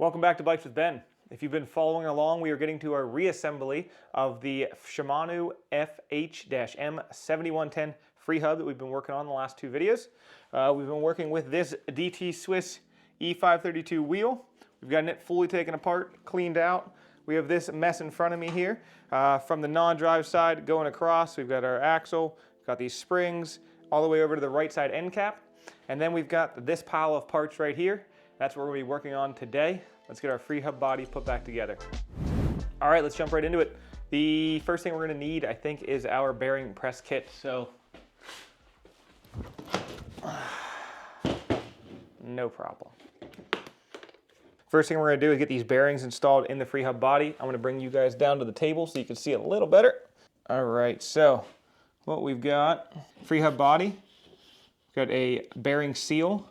Welcome back to Bikes with Ben. If you've been following along, we are getting to our reassembly of the Shimano FH-M7110 Freehub that we've been working on the last two videos. We've been working with this DT Swiss E532 wheel. We've gotten it fully taken apart, cleaned out. We have this mess in front of me here. From the non-drive side going across, we've got our axle, got these springs, all the way over to the right side end cap. And then we've got this pile of parts right here. That's what we're going to be working on today. Let's get our Freehub body put back together. All right, let's jump right into it. The first thing we're going to need, I think, is our bearing press kit. So, no problem. First thing we're going to do is get these bearings installed in the Freehub body. I'm going to bring you guys down to the table so you can see it a little better. All right, so what we've got, Freehub body, got a bearing seal,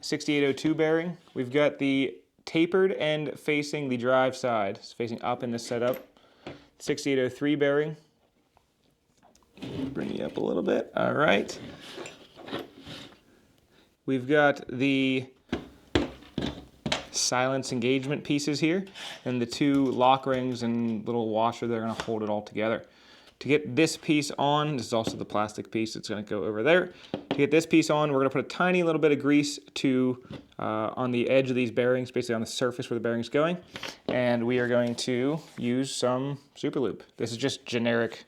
6802 bearing. We've got the tapered end facing the drive side. It's facing up in this setup. 6803 bearing. Bring you up a little bit. All right. We've got the Scylence engagement pieces here and the two lock rings and little washer that are going to hold it all together. To get this piece on, this is also the plastic piece that's going to go over there. To get this piece on, we're going to put a tiny little bit of grease on the edge of these bearings, basically on the surface where the bearing's going. And we are going to use some super lube. This is just generic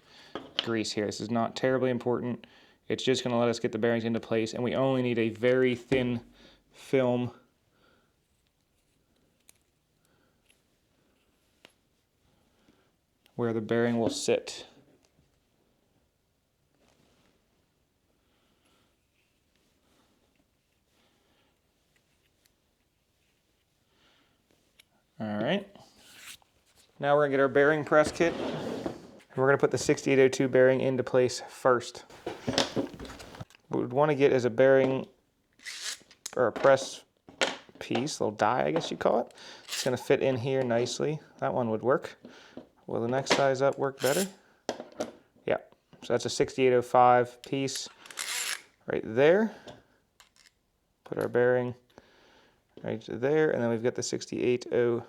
grease here. This is not terribly important. It's just going to let us get the bearings into place. And we only need a very thin film where the bearing will sit. All right, now we're gonna get our bearing press kit. And we're gonna put the 6802 bearing into place first. What we'd wanna get is a bearing or a press piece, a little die, I guess you call it. It's gonna fit in here nicely. That one would work. Will the next size up work better? Yeah, so that's a 6805 piece right there. Put our bearing right there, and then we've got the 6802.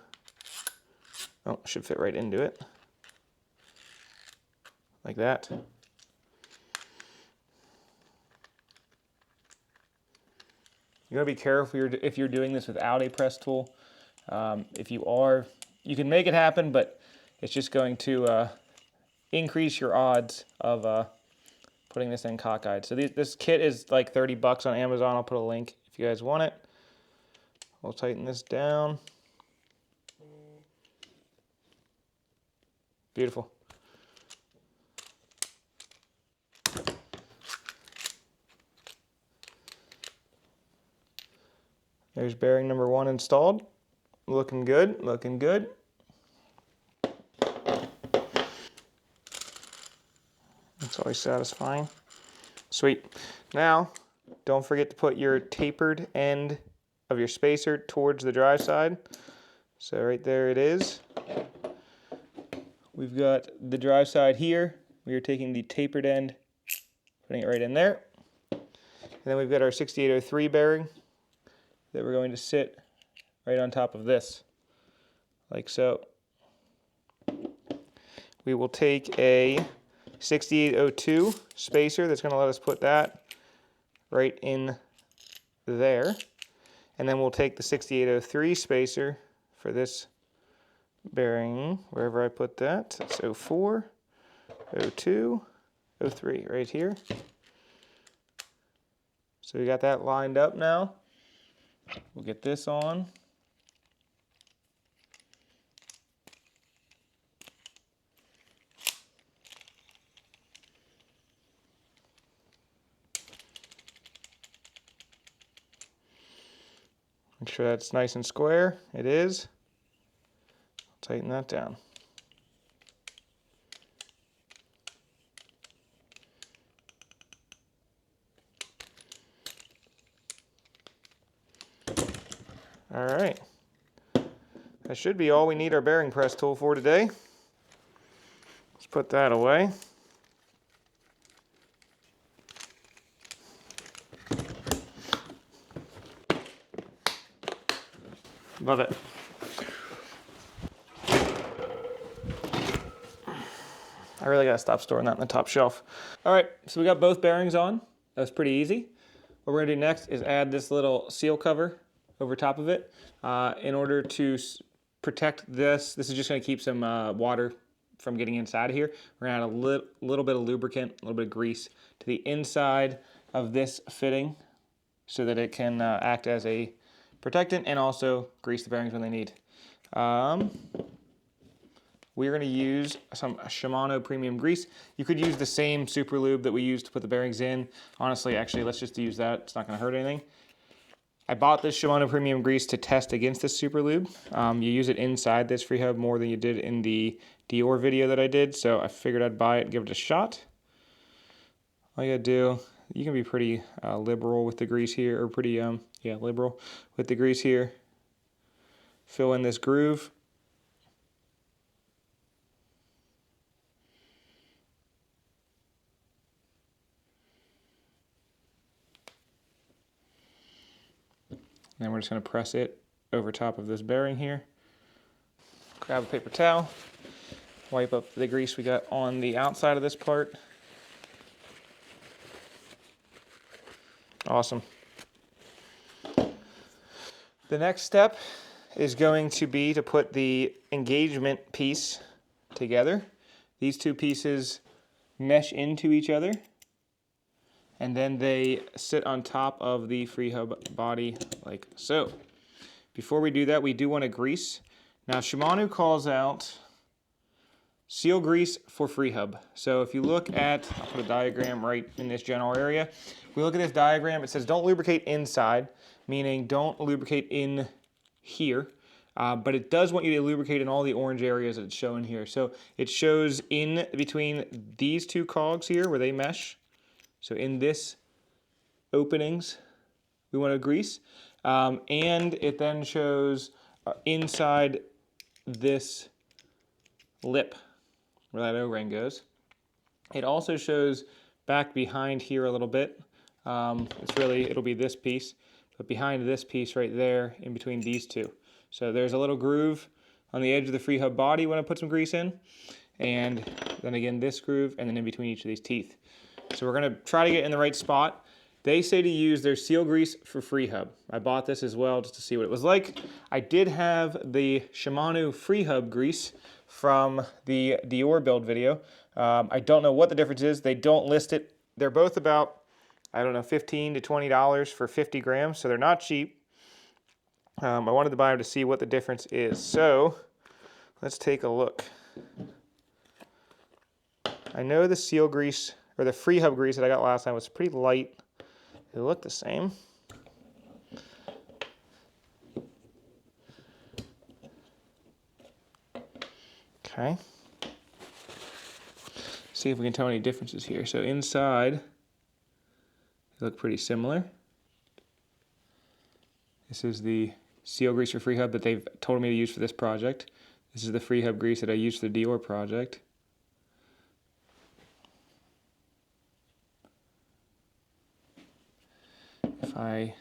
Oh, should fit right into it, like that. You gotta be careful if you're doing this without a press tool. If you are, you can make it happen, but it's just going to increase your odds of putting this in cockeyed. So this kit is like 30 bucks on Amazon. I'll put a link if you guys want it. We'll tighten this down. Beautiful. There's bearing number one installed. Looking good, looking good. That's always satisfying. Sweet. Now, don't forget to put your tapered end of your spacer towards the drive side. So right there it is. We've got the drive side here. We are taking the tapered end, putting it right in there. And then we've got our 6803 bearing that we're going to sit right on top of this, like so. We will take a 6802 spacer that's going to let us put that right in there. And then we'll take the 6803 spacer for this bearing, wherever I put that. That's 04, 02, 03, right here. So we got that lined up now. We'll get this on. Make sure that's nice and square. It is. Tighten that down. All right. That should be all we need our bearing press tool for today. Let's put that away. Love it. I really gotta stop storing that in the top shelf. All right, so we got both bearings on. That was pretty easy. What we're gonna do next is add this little seal cover over top of it in order to protect this. This is just gonna keep some water from getting inside of here. We're gonna add a little bit of lubricant, a little bit of grease to the inside of this fitting so that it can act as a protectant and also grease the bearings when they need. We're going to use some Shimano premium grease. You could use the same super lube that we used to put the bearings in. Honestly, actually, let's just use that. It's not going to hurt anything. I bought this Shimano premium grease to test against this super lube. You use it inside this Freehub more than you did in the Dior video that I did, so I figured I'd buy it and give it a shot. All you gotta do, you can be pretty liberal with the grease here, or pretty, liberal with the grease here. Fill in this groove. Then we're just going to press it over top of this bearing here. Grab a paper towel, wipe up the grease we got on the outside of this part. Awesome. The next step is going to be to put the engagement piece together. These two pieces mesh into each other, and then they sit on top of the Freehub body like so. Before we do that, we do want to grease. Now Shimano calls out seal grease for Freehub. So if you look at, I'll put a diagram right in this general area. If we look at this diagram, it says don't lubricate inside, meaning don't lubricate in here. But it does want you to lubricate in all the orange areas that it's showing here. So it shows in between these two cogs here where they mesh. So in this openings, we want to grease. And it then shows inside this lip where that O-ring goes. It also shows back behind here a little bit. It'll be this piece, but behind this piece right there in between these two. So there's a little groove on the edge of the Freehub body when I put some grease in. And then again, this groove, and then in between each of these teeth. So we're gonna try to get in the right spot. They say to use their seal grease for Freehub. I bought this as well just to see what it was like. I did have the Shimano Freehub grease from the Dior build video. I don't know what the difference is. They don't list it. They're both about, I don't know, $15 to $20 for 50 grams, so they're not cheap. I wanted to buy them to see what the difference is. So let's take a look. I know the seal grease, or the Freehub grease that I got last time was pretty light. They look the same. Okay. See if we can tell any differences here. So inside, they look pretty similar. This is the seal grease for Freehub that they've told me to use for this project. This is the Freehub grease that I used for the Dior project. If I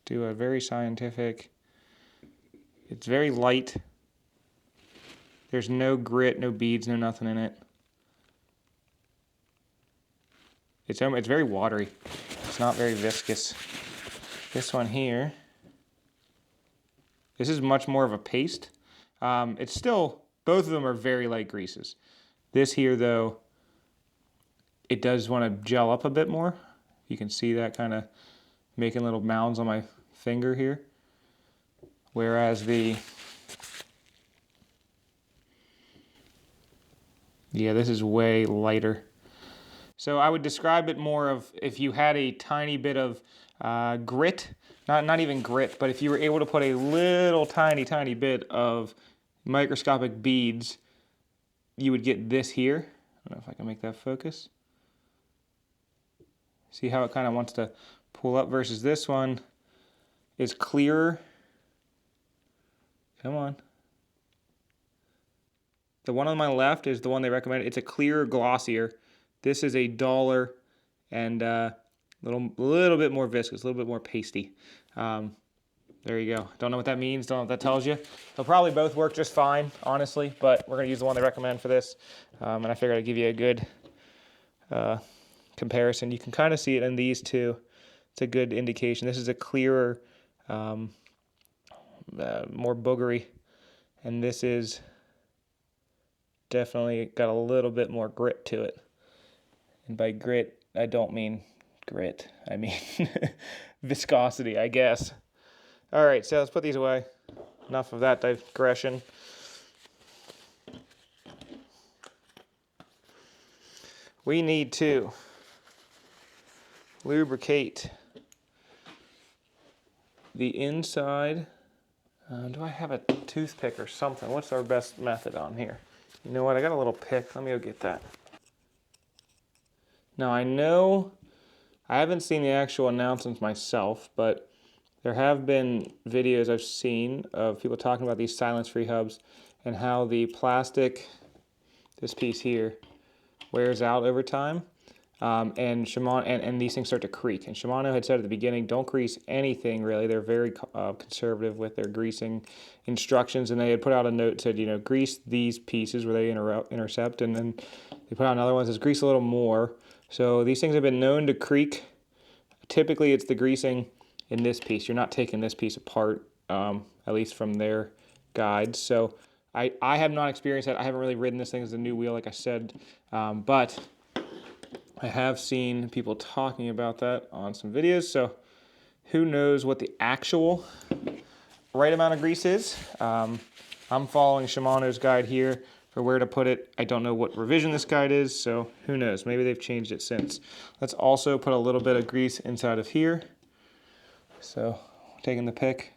do a very scientific, it's very light. There's no grit, no beads, no nothing in it. It's very watery. It's not very viscous. This one here, this is much more of a paste. It's still, both of them are very light greases. This here though, it does want to gel up a bit more. You can see that kind of making little mounds on my finger here. Whereas this is way lighter. So I would describe it more of if you had a tiny bit of grit, not even grit, but if you were able to put a little tiny bit of microscopic beads, you would get this here. I don't know if I can make that focus. See how it kind of wants to pull up versus this one is clearer. Come on. The one on my left is the one they recommend. It's a clearer, glossier. This is a duller and little bit more viscous, a little bit more pasty. The There you go. Don't know what that means, don't know what that tells you. They'll probably both work just fine, honestly, but we're gonna use the one they recommend for this. And I figured I'd give you a good comparison. You can kind of see it in these two. It's a good indication. This is a clearer, more boogery, and this is definitely got a little bit more grit to it. And by grit, I don't mean grit. I mean viscosity, I guess. All right, so let's put these away. Enough of that digression. We need to lubricate the inside. Do I have a toothpick or something? What's our best method on here? You know what? I got a little pick. Let me go get that. Now I know I haven't seen the actual announcements myself, but there have been videos I've seen of people talking about these Scylence Freehubs and how the plastic, this piece here, wears out over time. And Shimano and these things start to creak. And Shimano had said at the beginning, don't grease anything really. They're very conservative with their greasing instructions, and they had put out a note that said, you know, grease these pieces where they intercept, and then they put out another one that says grease a little more. So these things have been known to creak. Typically, it's the greasing in this piece. You're not taking this piece apart, at least from their guides. So I have not experienced that. I haven't really ridden this thing as a new wheel, like I said, but I have seen people talking about that on some videos, so who knows what the actual right amount of grease is. I'm following Shimano's guide here for where to put it. I don't know what revision this guide is, so who knows. Maybe they've changed it since. Let's also put a little bit of grease inside of here. So taking the pick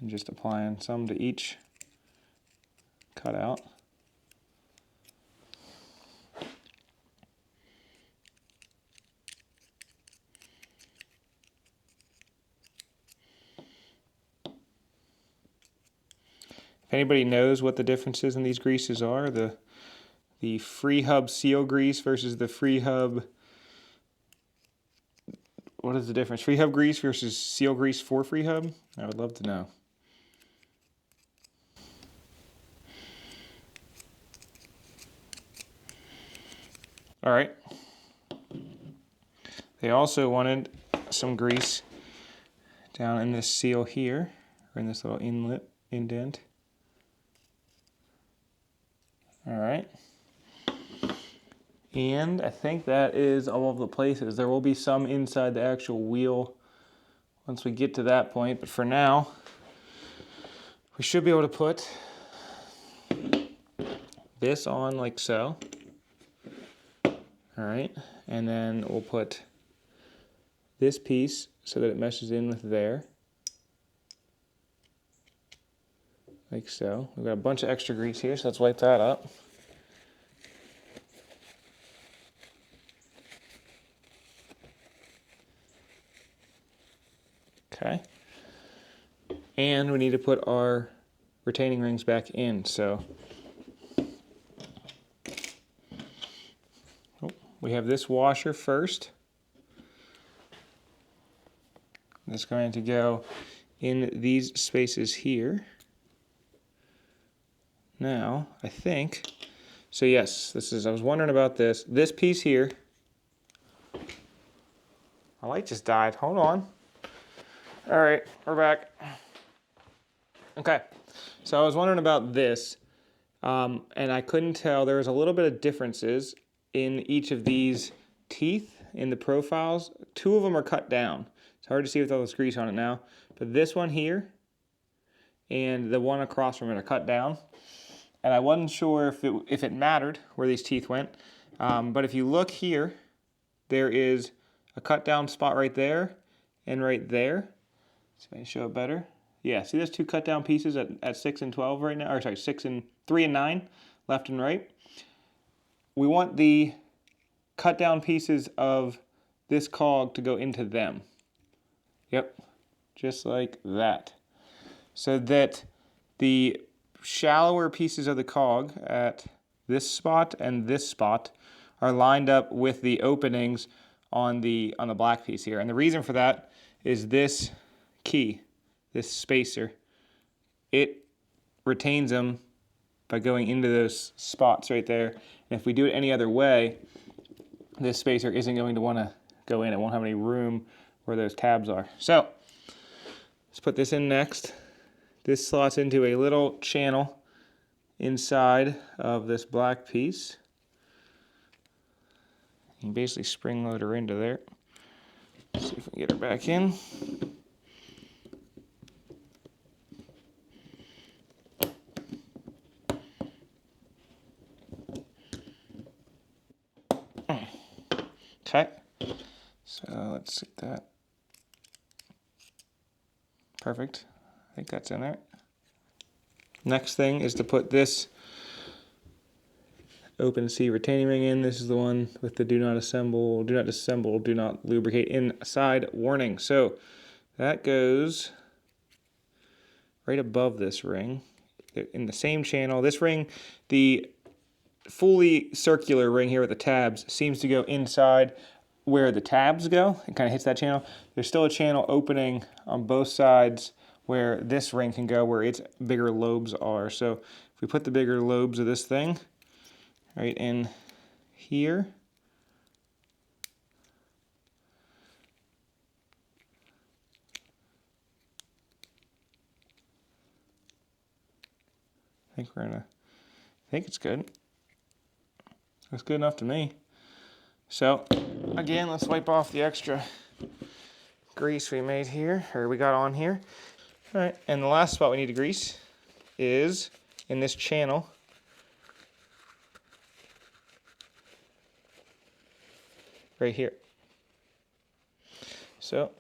and just applying some to each cutout. If anybody knows what the differences in these greases are, the Freehub seal grease versus the Freehub, what is the difference? Freehub grease versus seal grease for Freehub? I would love to know. All right. They also wanted some grease down in this seal here, or in this little inlet indent. All right. And I think that is all of the places. There will be some inside the actual wheel once we get to that point, but for now, we should be able to put this on like so. All right, and then we'll put this piece so that it meshes in with there. Like so. We've got a bunch of extra grease here, so let's wipe that up. Okay. And we need to put our retaining rings back in, so we have this washer first. It's going to go in these spaces here. Now, I think, so yes, this is, I was wondering about this. This piece here, my light just died, hold on. All right, we're back. Okay, so I was wondering about this, and I couldn't tell, there was a little bit of differences in each of these teeth in the profiles. Two of them are cut down. It's hard to see with all this grease on it now, but this one here and the one across from it are cut down. And I wasn't sure if it mattered where these teeth went, but if you look here, there is a cut down spot right there and right there. So let me show it better. Yeah, see those two cut down pieces at 6 and 12 right now, or sorry, 3 and 9, left and right. We want the cut down pieces of this cog to go into them. Yep, just like that. So that the shallower pieces of the cog at this spot and this spot are lined up with the openings on the black piece here. And the reason for that is this key, this spacer, it retains them by going into those spots right there. And if we do it any other way, this spacer isn't going to want to go in. It won't have any room where those tabs are. So let's put this in next. This slots into a little channel inside of this black piece. You can basically spring load her into there. Let's see if we can get her back in. Okay, so let's see that. Perfect. I think that's in there. Next thing is to put this open C retaining ring in. This is the one with the do not assemble, do not disassemble, do not lubricate inside warning. So that goes right above this ring in the same channel. This ring, the fully circular ring here with the tabs, seems to go inside where the tabs go. It kind of hits that channel. There's still a channel opening on both sides where this ring can go, where its bigger lobes are. So if we put the bigger lobes of this thing right in here, I think it's good. Looks good enough to me. So again, let's wipe off the extra grease we made here, or we got on here. All right, and the last spot we need to grease is in this channel. Right here. So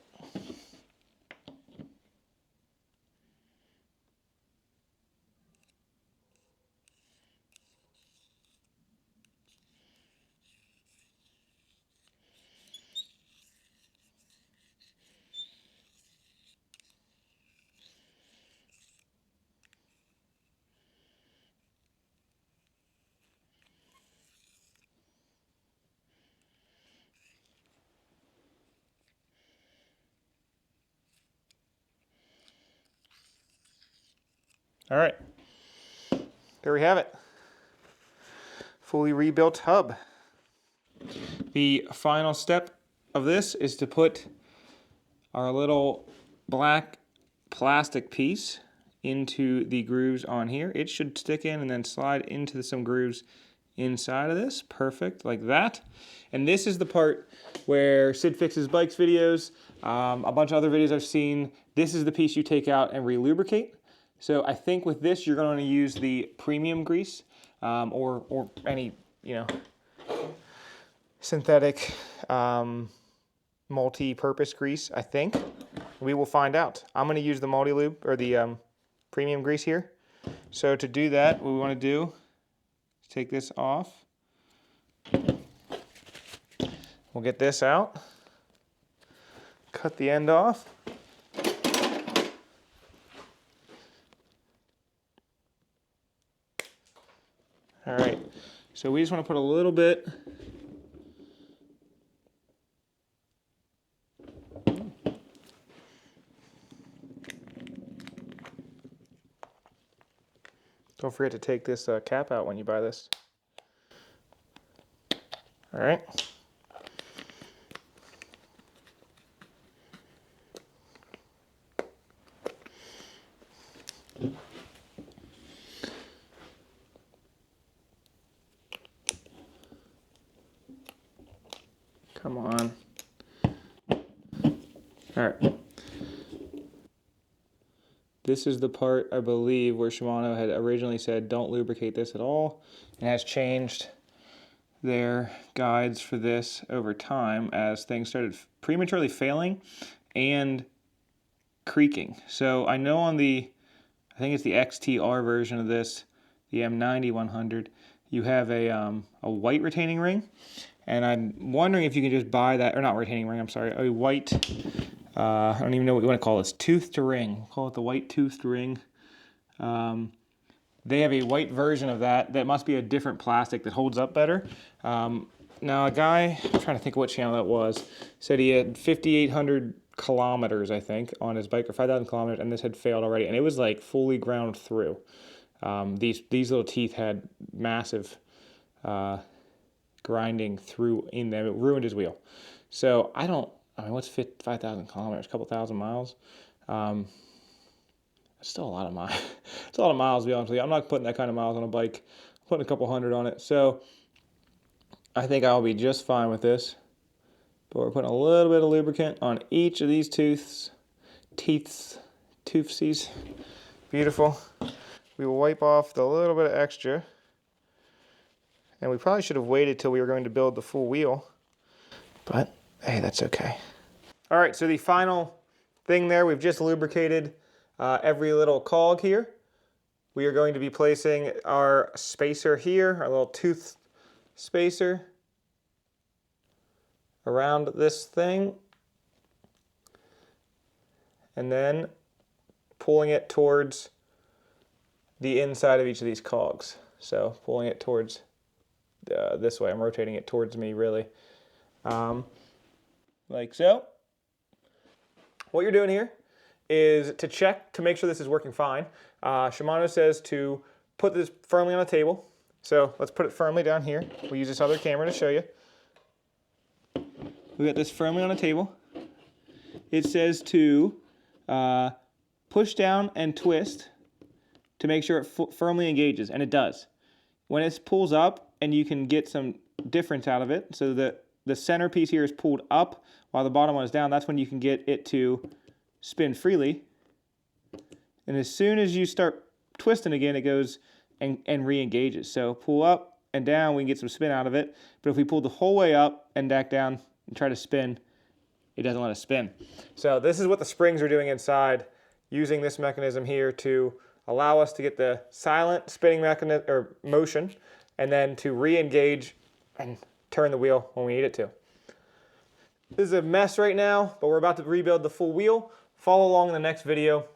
all right, there we have it. Fully rebuilt hub. The final step of this is to put our little black plastic piece into the grooves on here. It should stick in and then slide into some grooves inside of this. Perfect, like that. And this is the part where Sid Fixes Bikes videos, a bunch of other videos I've seen, this is the piece you take out and re-lubricate. So I think with this, you're going to use the premium grease or any, synthetic multi-purpose grease, I think. We will find out. I'm going to use the multi-lube or the premium grease here. So to do that, what we want to do is take this off. We'll get this out. Cut the end off. All right, so we just want to put a little bit Don't forget to take this cap out when you buy this. All right. Come on. All right. This is the part, I believe, where Shimano had originally said don't lubricate this at all, and has changed their guides for this over time as things started prematurely failing and creaking. So I know on the, I think it's the XTR version of this, the M7110, you have a white retaining ring, and I'm wondering if you can just buy that, or not retaining ring, I'm sorry, a white, I don't even know what you want to call this, toothed ring. We'll call it the white toothed ring. They have a white version of that that must be a different plastic that holds up better. Now a guy, I'm trying to think what channel that was, said he had 5,800 kilometers, I think, on his bike, or 5,000 kilometers, and this had failed already, and it was like fully ground through. These little teeth had massive grinding through in them. It ruined his wheel. So I mean, what's 5,000 kilometers? A couple thousand miles? It's still a lot of miles. It's a lot of miles, to be honest with you. I'm not putting that kind of miles on a bike. I'm putting a couple hundred on it. So I think I'll be just fine with this. But we're putting a little bit of lubricant on each of these teethsies. Beautiful. We will wipe off the little bit of extra. And we probably should have waited till we were going to build the full wheel. But hey, that's okay. All right, so the final thing there, we've just lubricated every little cog here. We are going to be placing our spacer here, our little tooth spacer around this thing, and then pulling it towards the inside of each of these cogs. So pulling it towards this way. I'm rotating it towards me, really, like so. What you're doing here is to check to make sure this is working fine. Shimano says to put this firmly on a table. So let's put it firmly down here. We'll use this other camera to show you. We got this firmly on a table. It says to push down and twist to make sure it firmly engages, and it does. When it pulls up, and you can get some difference out of it, so that the center piece here is pulled up while the bottom one is down, that's when you can get it to spin freely. And as soon as you start twisting again, it goes and re-engages. So pull up and down, we can get some spin out of it. But if we pull the whole way up and back down and try to spin, it doesn't let us spin. So this is what the springs are doing inside, using this mechanism here to allow us to get the silent spinning mechanism or motion, and then to re-engage and turn the wheel when we need it to. This is a mess right now, but we're about to rebuild the full wheel. Follow along in the next video.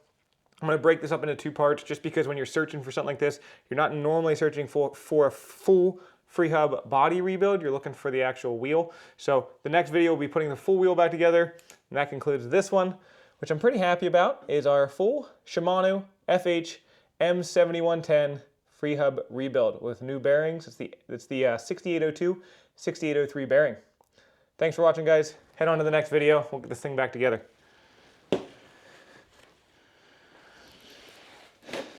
I'm going to break this up into two parts, just because when you're searching for something like this, you're not normally searching for a full Freehub body rebuild. You're looking for the actual wheel. So the next video will be putting the full wheel back together, and that concludes this one, which I'm pretty happy about, is our full Shimano FH-M7110 Freehub rebuild with new bearings. It's the 6802-6803 bearing. Thanks for watching, guys. Head on to the next video. We'll get this thing back together.